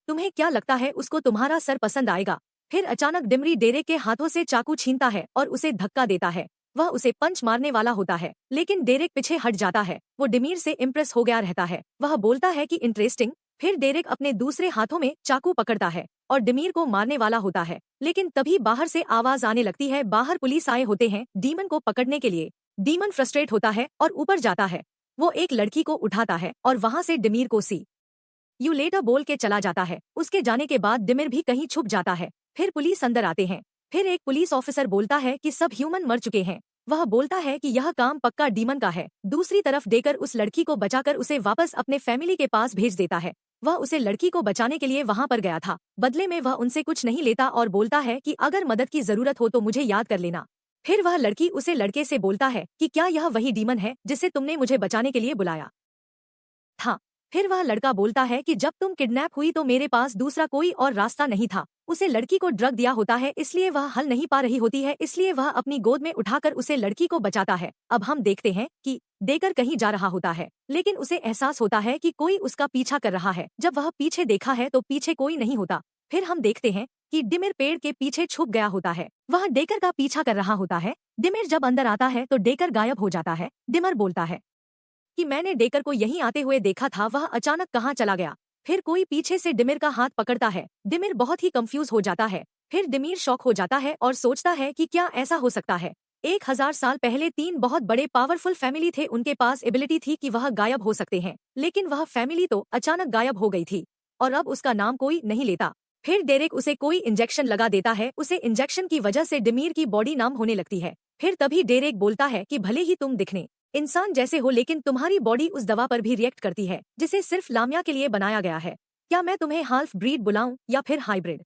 तुम्हें क्या लगता है उसको तुम्हारा सर पसंद आएगा? फिर अचानक डिमरी डेरेक के हाथों से चाकू छीनता है और उसे धक्का देता है। वह उसे पंच मारने वाला होता है, लेकिन डेरेक पीछे हट जाता है। वो डिमीर से इम्प्रेस हो गया रहता है। वह बोलता है कि इंटरेस्टिंग। फिर डेरेक अपने दूसरे हाथों में चाकू पकड़ता है और डिमीर को मारने वाला होता है, लेकिन तभी बाहर से आवाज आने लगती है। बाहर पुलिस आए होते हैं डीमन को पकड़ने के लिए। डीमन फ्रस्ट्रेट होता है और ऊपर जाता है। वो एक लड़की को उठाता है और वहां से डिमीर को सी यू लेटर बोल के चला जाता है। उसके जाने के बाद डिमिर भी कहीं छुप जाता है। फिर पुलिस अंदर आते हैं। फिर एक पुलिस ऑफिसर बोलता है कि सब ह्यूमन मर चुके हैं। वह बोलता है कि यह काम पक्का डीमन का है। दूसरी तरफ देकर उस लड़की को बचाकर उसे वापस अपने फैमिली के पास भेज देता है। वह उसे लड़की को बचाने के लिए वहां पर गया था। बदले में वह उनसे कुछ नहीं लेता और बोलता है कि अगर मदद की जरूरत हो तो मुझे याद कर लेना। फिर वह लड़की उसे लड़के से बोलता है कि क्या यह वही डीमन है जिसे तुमने मुझे बचाने के लिए बुलाया था। फिर वह लड़का बोलता है कि जब तुम किडनैप हुई तो मेरे पास दूसरा कोई और रास्ता नहीं था। उसे लड़की को ड्रग दिया होता है, इसलिए वह हल नहीं पा रही होती है, इसलिए वह अपनी गोद में उठाकर उसे लड़की को बचाता है। अब हम देखते हैं कि डेकर कहीं जा रहा होता है, लेकिन उसे एहसास होता है कि कोई उसका पीछा कर रहा है। जब वह पीछे देखा है तो पीछे कोई नहीं होता। फिर हम देखते हैं कि डिमिर पेड़ के पीछे छुप गया होता है। वह डेकर का पीछा कर रहा होता है। डिमिर जब अंदर आता है तो डेकर गायब हो जाता है। डिमर बोलता है कि मैंने डेकर को यहीं आते हुए देखा था, वह अचानक कहाँ चला गया। फिर कोई पीछे से डिमिर का हाथ पकड़ता है। डिमिर बहुत ही कंफ्यूज हो जाता है। फिर डिमिर शॉक हो जाता है और सोचता है कि क्या ऐसा हो सकता है। 1000 साल पहले 3 बहुत बड़े पावरफुल फैमिली थे, उनके पास एबिलिटी थी कि वह गायब हो सकते हैं, लेकिन वह फैमिली तो अचानक गायब हो गई थी और अब उसका नाम कोई नहीं लेता। फिर डेरेक उसे कोई इंजेक्शन लगा देता है। उसे इंजेक्शन की वजह से डिमिर की बॉडी नम होने लगती है। फिर तभी डेरेक बोलता है कि भले ही तुम दिखने इंसान जैसे हो, लेकिन तुम्हारी बॉडी उस दवा पर भी रिएक्ट करती है जिसे सिर्फ लामिया के लिए बनाया गया है। क्या मैं तुम्हें हाल्फ ब्रीड बुलाऊं या फिर हाइब्रिड?